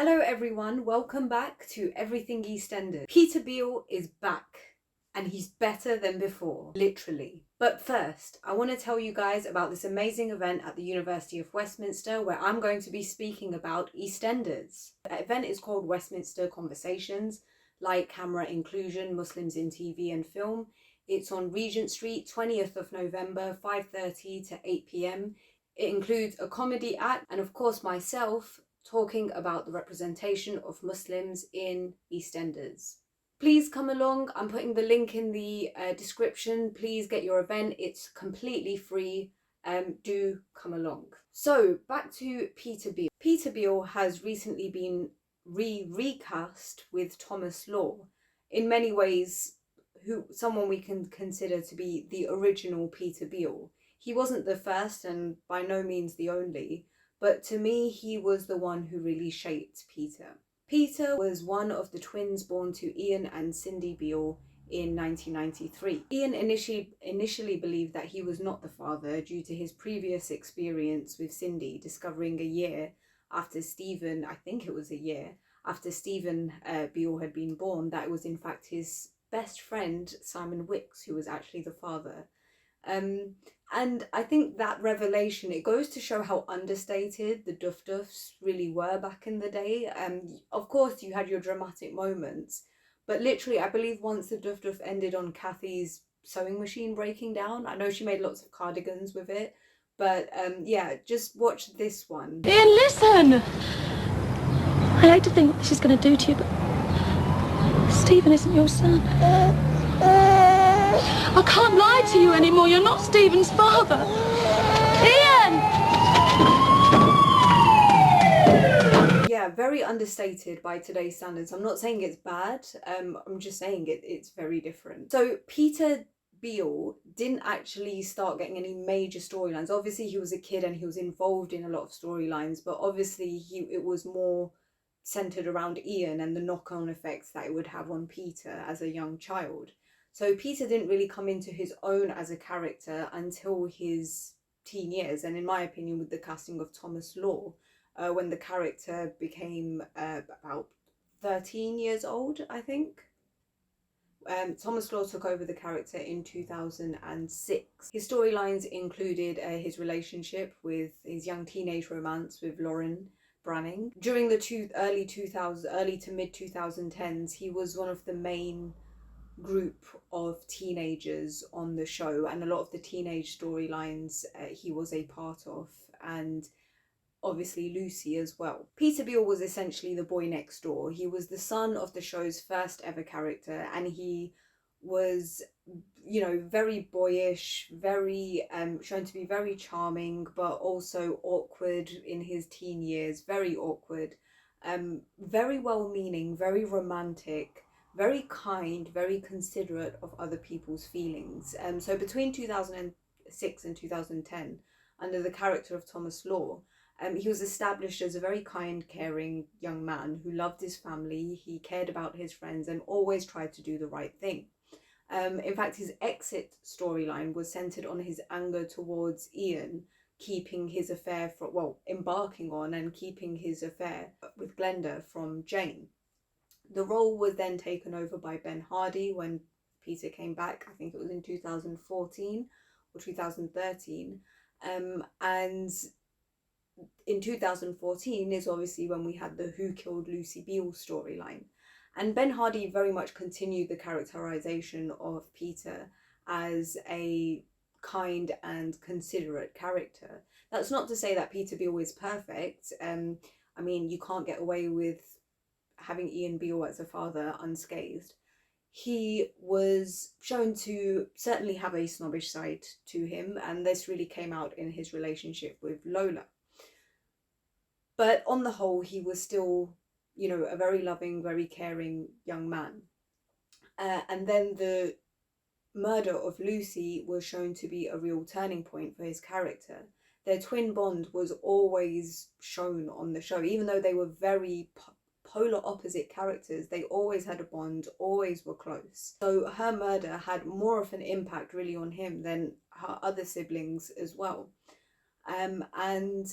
Hello everyone, welcome back to Everything EastEnders. Peter Beale is back and he's better than before, literally. But first, I want to tell you guys about this amazing event at the University of Westminster where I'm going to be speaking about EastEnders. The event is called Westminster Conversations, Light Camera Inclusion, Muslims in TV and Film. It's on Regent Street, 20th of November, 5:30 to 8 p.m. It includes a comedy act and of course myself, talking about the representation of Muslims in EastEnders. Please come along. I'm putting the link in the description. Please get your event. It's completely free. Do come along. So back to Peter Beale. Peter Beale has recently been recast with Thomas Law. In many ways, someone we can consider to be the original Peter Beale. He wasn't the first and by no means the only, but to me, he was the one who really shaped Peter. Peter was one of the twins born to Ian and Cindy Beale in 1993. Ian initially believed that he was not the father due to his previous experience with Cindy, discovering a year after Stephen, I think it was a year, after Stephen Beale had been born, that it was in fact his best friend, Simon Wicks, who was actually the father. And I think that revelation, it goes to show how understated the Duff Duffs really were back in the day. Of course, you had your dramatic moments, but literally, I believe once the Duff Duff ended on Kathy's sewing machine breaking down. I know she made lots of cardigans with it, but yeah, just watch this one. Ian, listen! I hate to think what this is going to do to you, but Stephen isn't your son. I can't lie to you anymore. You're not Stephen's father. Ian! Yeah, very understated by today's standards. I'm not saying it's bad. I'm just saying it's very different. So Peter Beale didn't actually start getting any major storylines. Obviously, he was a kid and he was involved in a lot of storylines, but obviously it was more centered around Ian and the knock-on effects that it would have on Peter as a young child. So Peter didn't really come into his own as a character until his teen years, and in my opinion with the casting of Thomas Law, when the character became about 13 years old, I think. Thomas Law took over the character in 2006. His storylines included his relationship with his young teenage romance with Lauren Branning. During the early to mid 2010s, he was one of the main group of teenagers on the show, and a lot of the teenage storylines he was a part of, and obviously Lucy as well. Peter Beale was essentially the boy next door. He was the son of the show's first ever character, and he was, you know, very boyish, very shown to be very charming, but also awkward in his teen years, very awkward, very well-meaning, very romantic, very kind, very considerate of other people's feelings. So between 2006 and 2010, under the character of Thomas Law, he was established as a very kind, caring young man who loved his family, he cared about his friends and always tried to do the right thing. In fact, his exit storyline was centered on his anger towards Ian, embarking on and keeping his affair with Glenda from Jane. The role was then taken over by Ben Hardy when Peter came back. I think it was in 2014 or 2013. And in 2014 is obviously when we had the Who Killed Lucy Beale storyline. And Ben Hardy very much continued the characterization of Peter as a kind and considerate character. That's not to say that Peter Beale is perfect. I mean, you can't get away with having Ian Beale as a father unscathed. He was shown to certainly have a snobbish side to him, and this really came out in his relationship with Lola. But on the whole, he was still, you know, a very loving, very caring young man. And then the murder of Lucy was shown to be a real turning point for his character. Their twin bond was always shown on the show, even though they were very polar opposite characters, they always had a bond, always were close. So her murder had more of an impact really on him than her other siblings as well. And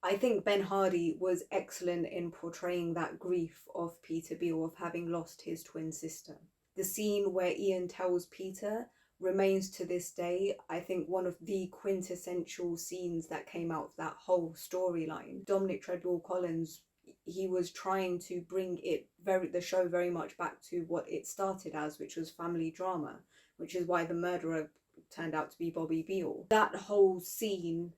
I think Ben Hardy was excellent in portraying that grief of Peter Beale of having lost his twin sister. The scene where Ian tells Peter remains to this day, I think, one of the quintessential scenes that came out of that whole storyline. Dominic Treadwell Collins, he was trying to bring the show very much back to what it started as, which was family drama, which is why the murderer turned out to be Bobby Beale. That whole scene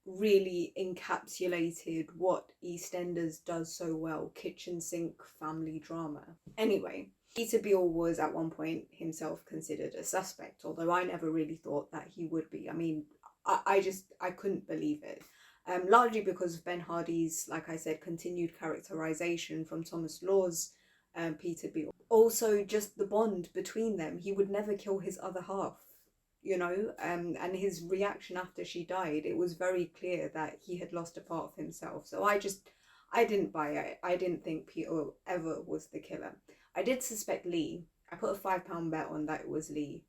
really encapsulated what EastEnders does so well: kitchen sink family drama. Anyway, Peter Beale was at one point himself considered a suspect, although I never really thought that he would be. I mean, I couldn't believe it. Largely because of Ben Hardy's, like I said, continued characterization from Thomas Law's Peter Beale. Also, just the bond between them. He would never kill his other half, you know, and his reaction after she died, it was very clear that he had lost a part of himself. So I didn't buy it. I didn't think Peter ever was the killer. I did suspect Lee. I put a £5 bet on that it was Lee,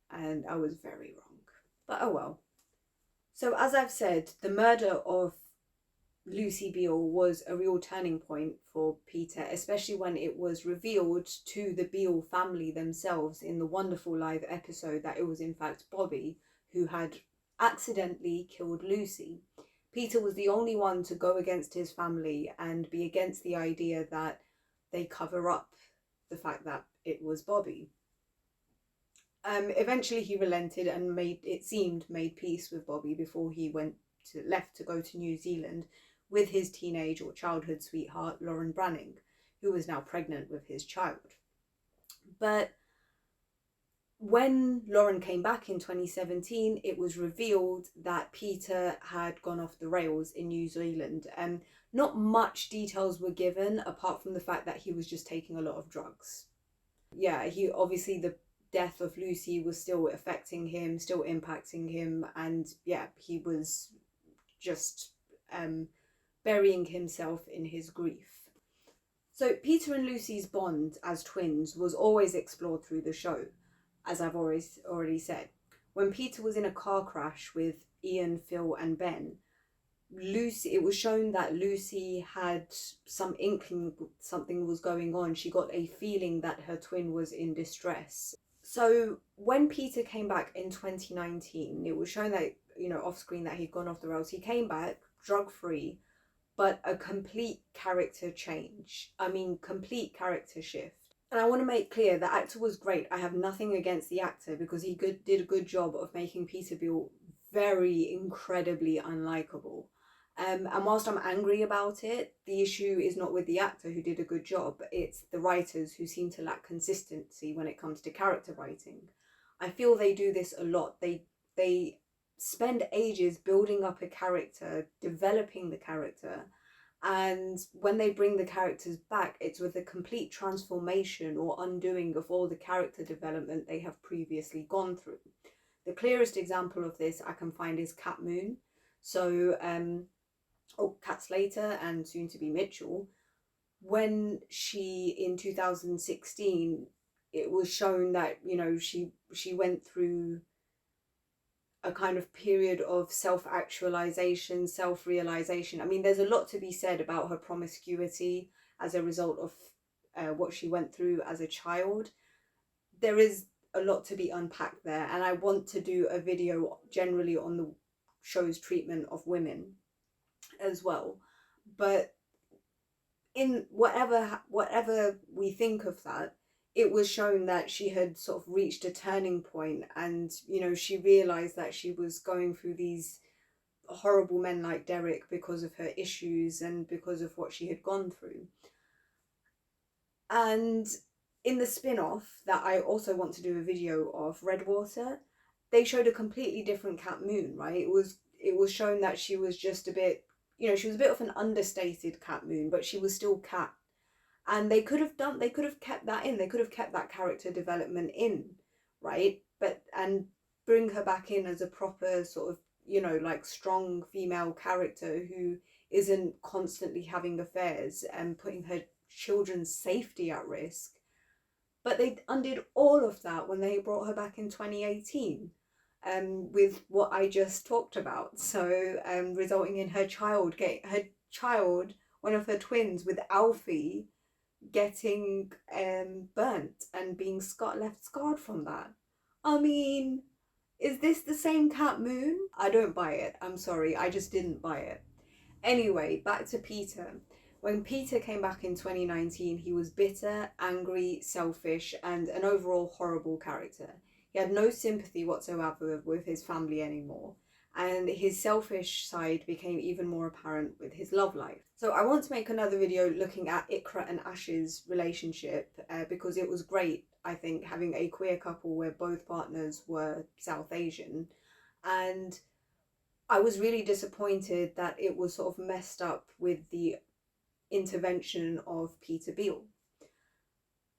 and I was very wrong. But oh well. So as I've said, the murder of Lucy Beale was a real turning point for Peter, especially when it was revealed to the Beale family themselves in the wonderful live episode that it was in fact Bobby who had accidentally killed Lucy. Peter was the only one to go against his family and be against the idea that they cover up the fact that it was Bobby. Eventually he relented and made peace with Bobby before he left to go to New Zealand with his teenage or childhood sweetheart Lauren Branning, who was now pregnant with his child. But when Lauren came back in 2017, it was revealed that Peter had gone off the rails in New Zealand. Not much details were given apart from the fact that he was just taking a lot of drugs. Yeah, the death of Lucy was still affecting him, still impacting him, and yeah, he was just burying himself in his grief. So Peter and Lucy's bond as twins was always explored through the show, as I've already said. When Peter was in a car crash with Ian, Phil and Ben, it was shown that Lucy had some inkling something was going on. She got a feeling that her twin was in distress. So when Peter came back in 2019, it was shown that, you know, off screen that he'd gone off the rails. He came back drug-free, but a complete character change. I mean, complete character shift. And I want to make clear the actor was great. I have nothing against the actor because he did a good job of making Peter Beale very incredibly unlikable. And whilst I'm angry about it, the issue is not with the actor who did a good job. It's the writers who seem to lack consistency when it comes to character writing. I feel they do this a lot. They spend ages building up a character, developing the character, and when they bring the characters back, it's with a complete transformation or undoing of all the character development they have previously gone through. The clearest example of this I can find is Cat Moon. So Cat Slater and soon to be Mitchell, when she in 2016, it was shown that, you know, she went through a kind of period of self-actualization, self-realization. I mean, there's a lot to be said about her promiscuity as a result of what she went through as a child. There is a lot to be unpacked there, and I want to do a video generally on the show's treatment of women as well. But in whatever we think of that, it was shown that she had sort of reached a turning point, and, you know, she realized that she was going through these horrible men like Derek because of her issues and because of what she had gone through. And in the spin-off that I also want to do a video of, Redwater, they showed a completely different Cat Moon, right? It was shown that she was just a bit, you know, she was a bit of an understated Cat Moon, but she was still Cat. And they could have kept that in. They could have kept that character development in, right? And bring her back in as a proper sort of, you know, like strong female character who isn't constantly having affairs and putting her children's safety at risk. But they undid all of that when they brought her back in 2018. with what I just talked about. So resulting in her child, one of her twins with Alfie, getting burnt and being left scarred from that. I mean, is this the same Cat Moon? I don't buy it. I'm sorry, I just didn't buy it. Anyway, back to Peter. When Peter came back in 2019, he was bitter, angry, selfish, and an overall horrible character. He had no sympathy whatsoever with his family anymore, and his selfish side became even more apparent with his love life. So I want to make another video looking at Ikra and Ash's relationship because it was great, I think, having a queer couple where both partners were South Asian. And I was really disappointed that it was sort of messed up with the intervention of Peter Beale.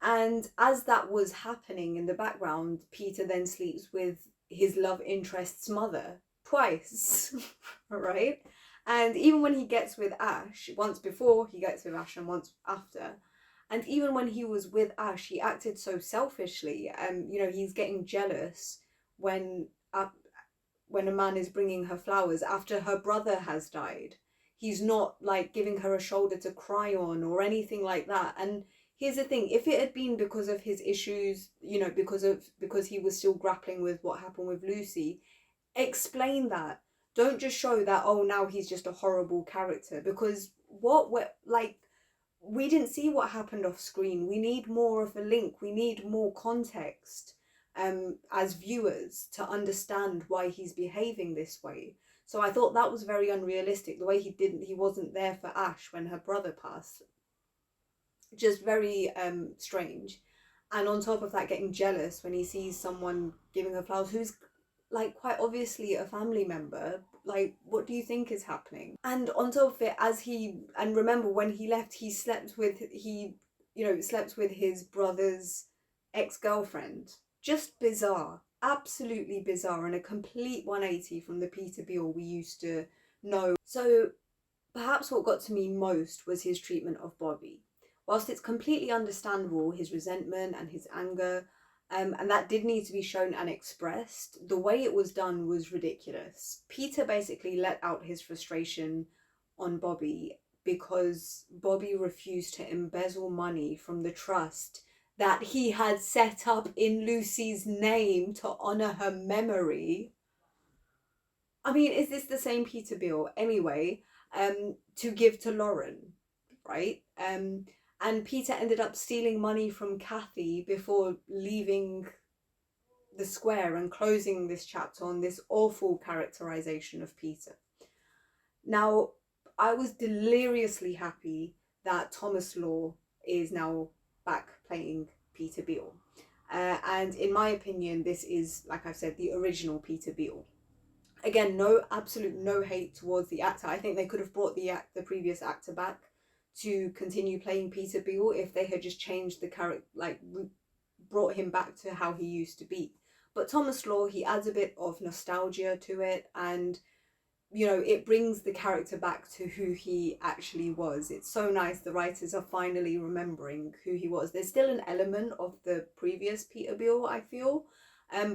And as that was happening in the background, Peter then sleeps with his love interest's mother twice, right? And even when he gets with Ash, once before he gets with Ash and once after, and even when he was with Ash, he acted so selfishly. You know, he's getting jealous when a man is bringing her flowers after her brother has died. He's not like giving her a shoulder to cry on or anything like that. And here's the thing, if it had been because of his issues, you know, because he was still grappling with what happened with Lucy, explain that. Don't just show that, oh, now he's just a horrible character, because we didn't see what happened off screen. We need more of a link. We need more context as viewers to understand why he's behaving this way. So I thought that was very unrealistic, the way he wasn't there for Ash when her brother passed. Just very strange. And on top of that, getting jealous when he sees someone giving her flowers who's like quite obviously a family member. Like, what do you think is happening? And on top of it, and remember when he left, he slept with his brother's ex-girlfriend. Just bizarre, absolutely bizarre, and a complete 180 from the Peter Beale we used to know. So perhaps what got to me most was his treatment of Bobby. Whilst it's completely understandable, his resentment and his anger, and that did need to be shown and expressed, the way it was done was ridiculous. Peter basically let out his frustration on Bobby because Bobby refused to embezzle money from the trust that he had set up in Lucy's name to honour her memory. I mean, is this the same Peter Beale? Anyway, to give to Lauren, right? And Peter ended up stealing money from Kathy before leaving the square and closing this chapter on this awful characterization of Peter. Now, I was deliriously happy that Thomas Law is now back playing Peter Beale. And in my opinion, this is, like I've said, the original Peter Beale. Again, absolute no hate towards the actor. I think they could have brought the previous actor back to continue playing Peter Beale if they had just changed the character, like brought him back to how he used to be. But Thomas Law, he adds a bit of nostalgia to it, and you know, it brings the character back to who he actually was. It's so nice the writers are finally remembering who he was. There's still an element of the previous Peter Beale, I feel,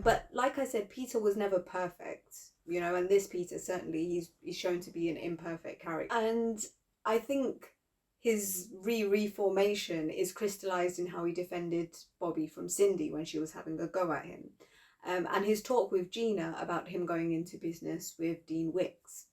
but like I said, Peter was never perfect, you know, and this Peter certainly he's shown to be an imperfect character. And I think his reformation is crystallized in how he defended Bobby from Cindy when she was having a go at him. And his talk with Gina about him going into business with Dean Wicks.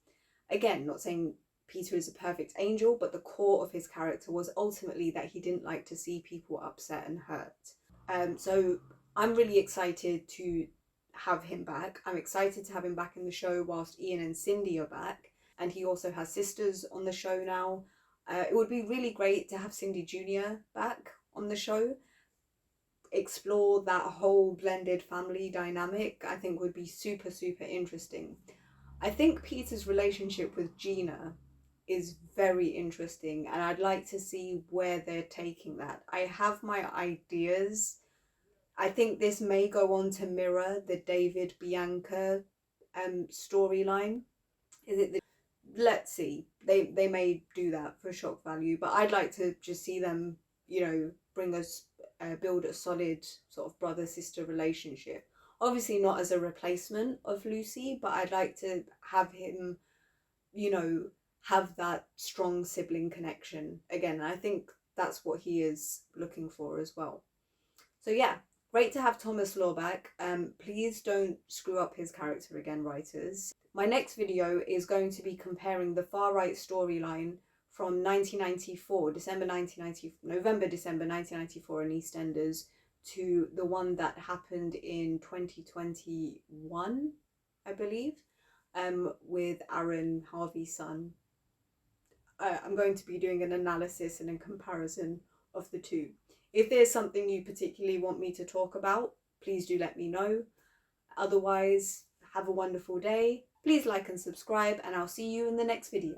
Again, not saying Peter is a perfect angel, but the core of his character was ultimately that he didn't like to see people upset and hurt. So I'm really excited to have him back. I'm excited to have him back in the show whilst Ian and Cindy are back. And he also has sisters on the show now. It would be really great to have Cindy Jr. back on the show. Explore that whole blended family dynamic. I think would be super, super interesting. I think Peter's relationship with Gina is very interesting, and I'd like to see where they're taking that. I have my ideas. I think this may go on to mirror the David Bianca storyline. Let's see. They may do that for shock value, but I'd like to just see them, you know, build a solid sort of brother-sister relationship. Obviously not as a replacement of Lucy, but I'd like to have him, you know, have that strong sibling connection again. I think that's what he is looking for as well. So yeah, great to have Thomas Law back. Please don't screw up his character again, writers. My next video is going to be comparing the far right storyline from 1994, November, December 1994 in EastEnders, to the one that happened in 2021, I believe, with Aaron, Harvey's son. I'm going to be doing an analysis and a comparison of the two. If there's something you particularly want me to talk about, please do let me know. Otherwise, have a wonderful day. Please like and subscribe, and I'll see you in the next video.